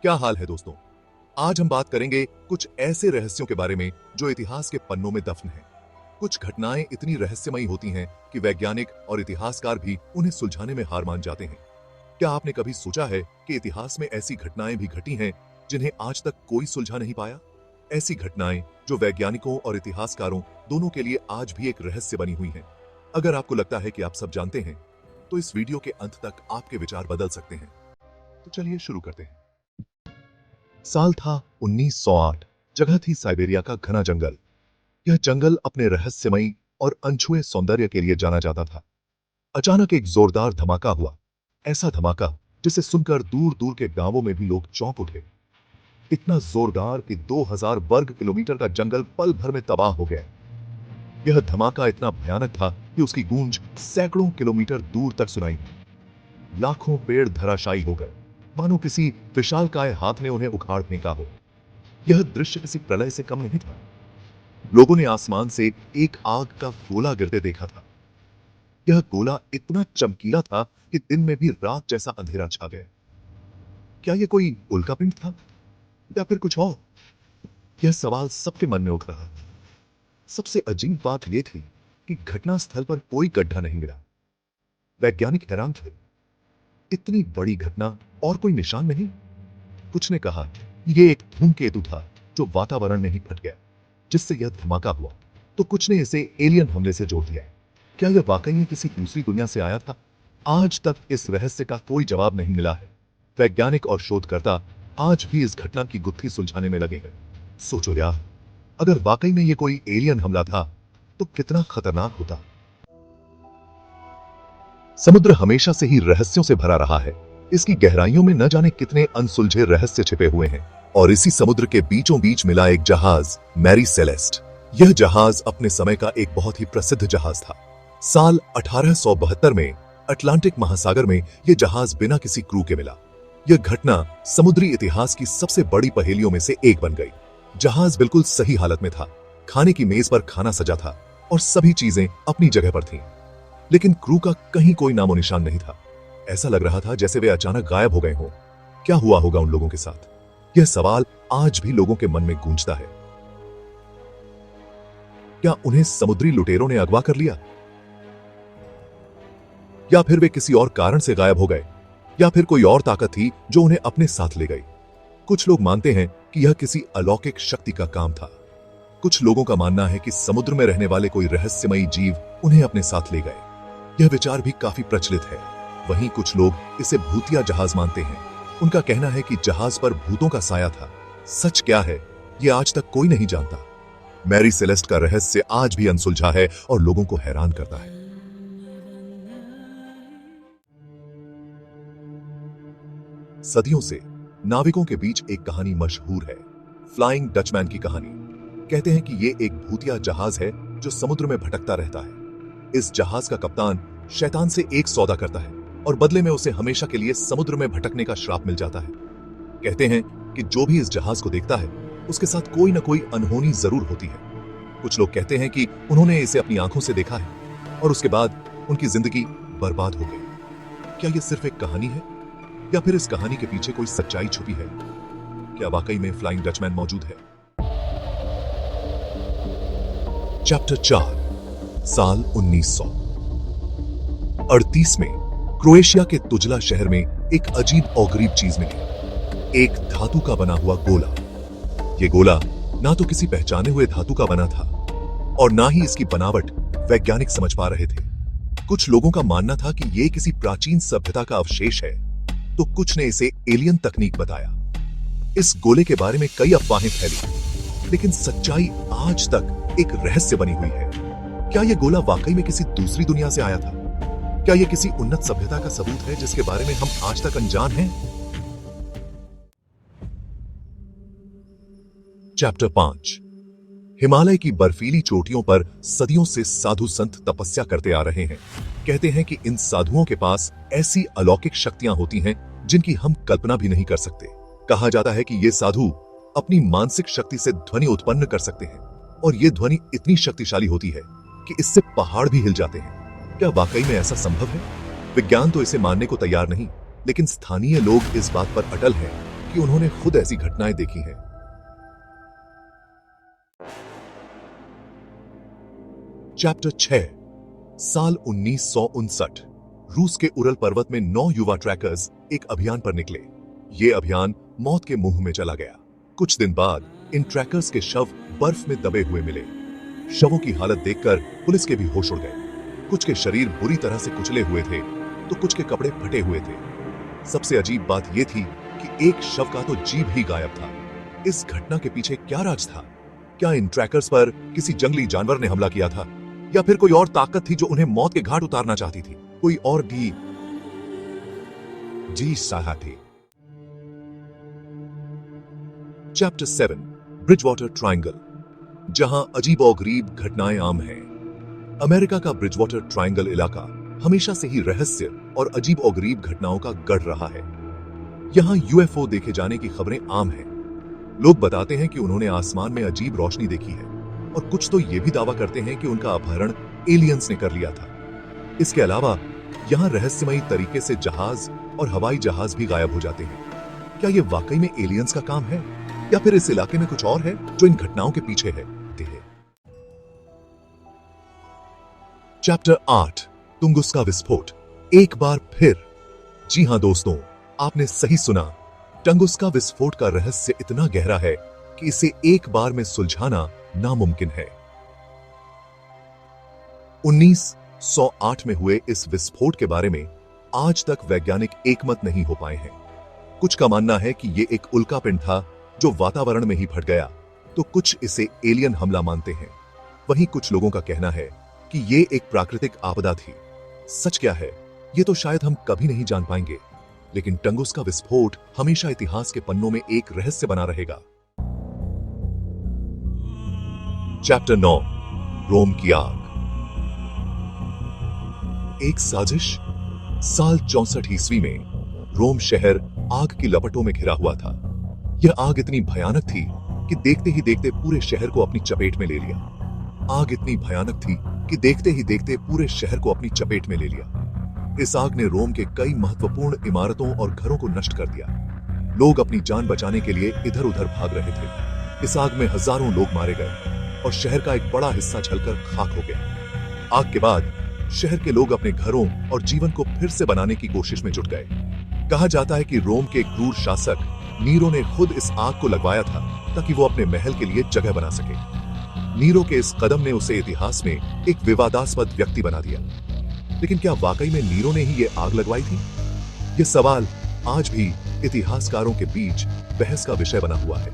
क्या हाल है दोस्तों। आज हम बात करेंगे कुछ ऐसे रहस्यों के बारे में जो इतिहास के पन्नों में दफन हैं। कुछ घटनाएं इतनी रहस्यमयी होती हैं कि वैज्ञानिक और इतिहासकार भी उन्हें सुलझाने में हार मान जाते हैं। क्या आपने कभी सोचा है कि इतिहास में ऐसी घटनाएं भी घटी हैं जिन्हें आज तक कोई सुलझा नहीं पाया? ऐसी घटनाएं जो वैज्ञानिकों और इतिहासकारों दोनों के लिए आज भी एक रहस्य बनी हुई हैं। अगर आपको लगता है कि आप सब जानते हैं तो इस वीडियो के अंत तक आपके विचार बदल सकते हैं। तो चलिए शुरू करते हैं। साल था 1908। जगह थी साइबेरिया का घना जंगल। यह जंगल अपने रहस्यमयी और अनछुए सौंदर्य के लिए जाना जाता था। अचानक एक जोरदार धमाका हुआ। ऐसा धमाका जिसे सुनकर दूर दूर के गांवों में भी लोग चौंक उठे। इतना जोरदार कि 2000 वर्ग किलोमीटर का जंगल पल भर में तबाह हो गया। यह धमाका इतना भयानक था कि उसकी गूंज सैकड़ों किलोमीटर दूर तक सुनाई। लाखों पेड़ धराशायी हो गए, मानो किसी विशालकाय हाथ ने उन्हें उखाड़ फेंका हो। यह दृश्य किसी प्रलय से कम नहीं था। लोगों ने आसमान से एक आग का गोला गिरते देखा था। यह गोला इतना चमकीला था कि दिन में भी रात जैसा अंधेरा छा गया। क्या यह कोई उल्कापिंड था या फिर कुछ और? यह सवाल सबके मन में उठ रहा था। सबसे अजीब बात यह थी कि घटना स्थल पर कोई गड्ढा नहीं मिला। वैज्ञानिक हैरान थे। इतनी बड़ी घटना और कोई निशान नहीं। कुछ ने कहा यह एक धूमकेतु था जो वातावरण में ही फट गया जिससे यह धमाका हुआ, तो कुछ ने इसे एलियन हमले से जोड़ दिया। क्या यह वाकई में किसी दूसरी दुनिया से आया था? आज तक इस रहस्य का कोई जवाब नहीं मिला है। वैज्ञानिक और शोधकर्ता आज भी इस घटना की गुत्थी सुलझाने में लगे हैं। सोचो यार, अगर वाकई में यह कोई एलियन हमला था तो कितना खतरनाक होता। समुद्र हमेशा से ही रहस्यों से भरा रहा है। इसकी गहराइयों में न जाने कितने अनसुलझे रहस्य छिपे हुए हैं। और इसी समुद्र के बीचों बीच मिला एक जहाज, मैरी सेलेस्ट। यह जहाज अपने समय का एक बहुत ही प्रसिद्ध जहाज था। साल 1872 में अटलांटिक महासागर में यह जहाज बिना किसी क्रू के मिला। यह घटना समुद्री इतिहास की सबसे बड़ी पहेलियों में से एक बन गई। जहाज बिल्कुल सही हालत में था। खाने की मेज पर खाना सजा था और सभी चीजें अपनी जगह पर थीं। लेकिन क्रू का कहीं कोई नामो निशान नहीं था। ऐसा लग रहा था जैसे वे अचानक गायब हो गए हों। क्या हुआ होगा उन लोगों के साथ? यह सवाल आज भी लोगों के मन में गूंजता है। क्या उन्हें समुद्री लुटेरों ने अगवा कर लिया, या फिर वे किसी और कारण से गायब हो गए, या फिर कोई और ताकत थी जो उन्हें अपने साथ ले गई? कुछ लोग मानते हैं कि यह किसी अलौकिक शक्ति का काम था। कुछ लोगों का मानना है कि समुद्र में रहने वाले कोई रहस्यमयी जीव उन्हें अपने साथ ले गए। यह विचार भी काफी प्रचलित है। वहीं कुछ लोग इसे भूतिया जहाज मानते हैं। उनका कहना है कि जहाज पर भूतों का साया था। सच क्या है, यह आज तक कोई नहीं जानता। मैरी सेलेस्ट का रहस्य आज भी अनसुलझा है और लोगों को हैरान करता है। सदियों से नाविकों के बीच एक कहानी मशहूर है, फ्लाइंग डचमैन की कहानी। कहते हैं कि यह एक भूतिया जहाज है जो समुद्र में भटकता रहता है। इस जहाज का कप्तान शैतान से एक सौदा करता है और बदले में उसे हमेशा के लिए समुद्र में भटकने का श्राप मिल जाता है। कहते हैं कि जो भी इस जहाज को देखता है उसके साथ कोई न कोई अनहोनी जरूर होती है। कुछ लोग कहते हैं कि उन्होंने इसे अपनी आंखों से देखा है और उसके बाद उनकी जिंदगी बर्बाद हो गई। क्या यह सिर्फ एक कहानी है या फिर इस कहानी के पीछे कोई सच्चाई छुपी है? क्या वाकई में फ्लाइंग डचमैन मौजूद है? चैप्टर 4, साल 1938 में क्रोएशिया के तुजला शहर में एक अजीब और गरीब चीज मिली। एक धातु का बना हुआ गोला। यह गोला ना तो किसी पहचाने हुए धातु का बना था और ना ही इसकी बनावट वैज्ञानिक समझ पा रहे थे। कुछ लोगों का मानना था कि यह किसी प्राचीन सभ्यता का अवशेष है, तो कुछ ने इसे एलियन तकनीक बताया। इस गोले के बारे में कई अफवाहें फैली, लेकिन सच्चाई आज तक एक रहस्य बनी हुई है। क्या यह गोला वाकई में किसी दूसरी दुनिया से आया था? क्या यह किसी उन्नत सभ्यता का सबूत है जिसके बारे में हम आज तक अनजान हैं? चैप्टर 5, हिमालय की बर्फीली चोटियों पर सदियों से साधु संत तपस्या करते आ रहे हैं। कहते हैं कि इन साधुओं के पास ऐसी अलौकिक शक्तियां होती हैं जिनकी हम कल्पना भी नहीं कर सकते। कहा जाता है कि ये साधु अपनी मानसिक शक्ति से ध्वनि उत्पन्न कर सकते हैं और ये ध्वनि इतनी शक्तिशाली होती है कि इससे पहाड़ भी हिल जाते हैं। क्या वाकई में ऐसा संभव है? विज्ञान तो इसे मानने को तैयार नहीं, लेकिन स्थानीय लोग इस बात पर अटल हैं कि उन्होंने खुद ऐसी घटनाएं देखी हैं। चैप्टर 6 साल 1959 रूस के उरल पर्वत में 9 युवा ट्रैकर्स एक अभियान पर निकले। ये अभियान मौत के मुंह में चला गया। कुछ दिन बाद इन ट्रैकर्स के शव बर्फ में दबे हुए मिले। शवों की हालत देखकर पुलिस के भी होश उड़ गए। कुछ के शरीर बुरी तरह से कुचले हुए थे तो कुछ के कपड़े फटे हुए थे। सबसे अजीब बात यह थी कि एक शव का तो जीभ ही गायब था। इस घटना के पीछे क्या राज था? क्या इन ट्रैकर्स पर किसी जंगली जानवर ने हमला किया था या फिर कोई और ताकत थी जो उन्हें मौत के घाट उतारना चाहती थी? कोई और भी जी साहा थी। चैप्टर 7 ब्रिजवाटर ट्रायंगल, जहां अजीबोगरीब घटनाएं आम हैं। अमेरिका का ब्रिजवाटर ट्रायंगल इलाका हमेशा से ही रहस्य और अजीबोगरीब घटनाओं का गढ़ रहा है। यहां यूएफओ देखे जाने की खबरें आम हैं। लोग बताते हैं कि उन्होंने आसमान में अजीब रोशनी देखी है और कुछ तो यह भी दावा करते हैं कि उनका अपहरण एलियंस ने कर लिया था। इसके अलावा यहां रहस्यमयी तरीके से जहाज और हवाई जहाज भी गायब हो जाते हैं। क्या यह वाकई में एलियंस का काम है या फिर इस इलाके में कुछ और है जो इन घटनाओं के पीछे है? चैप्टर 8 तुंगुस्का विस्फोट, एक बार फिर। जी हां दोस्तों, आपने सही सुना। टंगुस्का विस्फोट का रहस्य इतना गहरा है कि इसे एक बार में सुलझाना नामुमकिन है। 1908 में हुए इस विस्फोट के बारे में आज तक वैज्ञानिक एकमत नहीं हो पाए हैं। कुछ का मानना है कि यह एक उल्का पिंड था जो वातावरण में ही फट गया, तो कुछ इसे एलियन हमला मानते हैं। वहीं कुछ लोगों का कहना है कि यह एक प्राकृतिक आपदा थी। सच क्या है यह तो शायद हम कभी नहीं जान पाएंगे, लेकिन टंगुस्का विस्फोट हमेशा इतिहास के पन्नों में एक रहस्य बना रहेगा। चैप्टर 9 रोम की आग, एक साजिश। साल 64 ईस्वी में रोम शहर आग की लपटों में घिरा हुआ था। यह आग इतनी भयानक थी कि देखते ही देखते पूरे शहर को अपनी चपेट में ले लिया। आग इतनी भयानक थी कि देखते ही देखते पूरे शहर को अपनी चपेट में ले लिया। इस आग ने रोम के कई महत्वपूर्ण इमारतों और घरों को नष्ट कर दिया। लोग अपनी जान बचाने के लिए इधर उधर भाग रहे थे। इस आग में हजारों लोग मारे गए और शहर का एक बड़ा हिस्सा जलकर खाक हो गया। आग के बाद शहर के लोग अपने घरों और जीवन को फिर से बनाने की कोशिश में जुट गए। कहा जाता है कि रोम के क्रूर शासक नीरो ने खुद इस आग को लगवाया था ताकि वो अपने महल के लिए जगह बना सके। नीरो के इस कदम ने उसे इतिहास में एक विवादास्पद व्यक्ति बना दिया। लेकिन क्या वाकई में नीरो ने ही यह आग लगवाई थी? यह सवाल आज भी इतिहासकारों के बीच बहस का विषय बना हुआ है।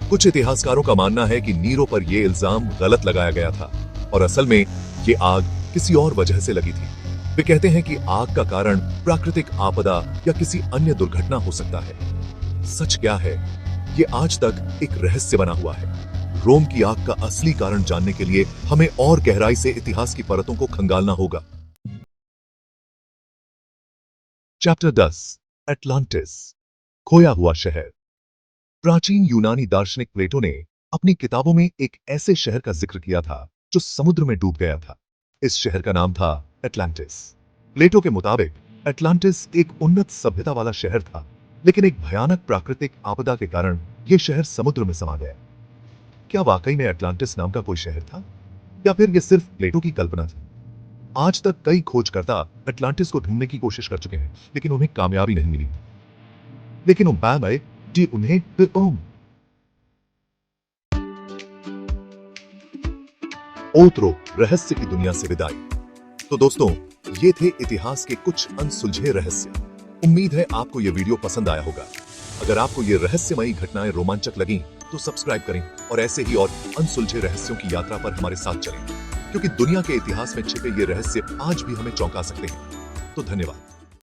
कुछ इतिहासकारों का मानना है कि नीरो पर यह इल्जाम गलत लगाया गया था और असल में यह आग किसी और वजह से लगी थी। वे कहते हैं कि आग का कारण प्राकृतिक आपदा या किसी अन्य दुर्घटना हो सकता है। सच क्या है ये आज तक एक रहस्य बना हुआ है। रोम की आग का असली कारण जानने के लिए हमें और गहराई से इतिहास की परतों को खंगालना होगा। चैप्टर 10 एटलांटिस, खोया हुआ शहर। प्राचीन यूनानी दार्शनिक प्लेटो ने अपनी किताबों में एक ऐसे शहर का जिक्र किया था जो समुद्र में डूब गया था। इस शहर का नाम था एटलांटिस। प्लेटो के मुताबिक एटलांटिस एक उन्नत सभ्यता वाला शहर था, लेकिन एक भयानक प्राकृतिक आपदा के कारण यह शहर समुद्र में समा गया। क्या वाकई में एटलांटिस नाम का कोई शहर था या फिर यह सिर्फ प्लेटो की कल्पना थी? आज तक कई खोजकर्ता एटलांटिस को ढूंढने की कोशिश कर चुके हैं, लेकिन उन्हें कामयाबी नहीं मिली। लेकिन उन्हें ओतरो रहस्य की दुनिया से विदाई। तो दोस्तों, ये थे इतिहास के कुछ अनसुलझे रहस्य। उम्मीद है आपको यह वीडियो पसंद आया होगा। अगर आपको ये रहस्यमयी घटनाएं रोमांचक लगीं तो सब्सक्राइब करें और ऐसे ही और अनसुलझे रहस्यों की यात्रा पर हमारे साथ चलें, क्योंकि दुनिया के इतिहास में छिपे ये रहस्य आज भी हमें चौंका सकते हैं। तो धन्यवाद।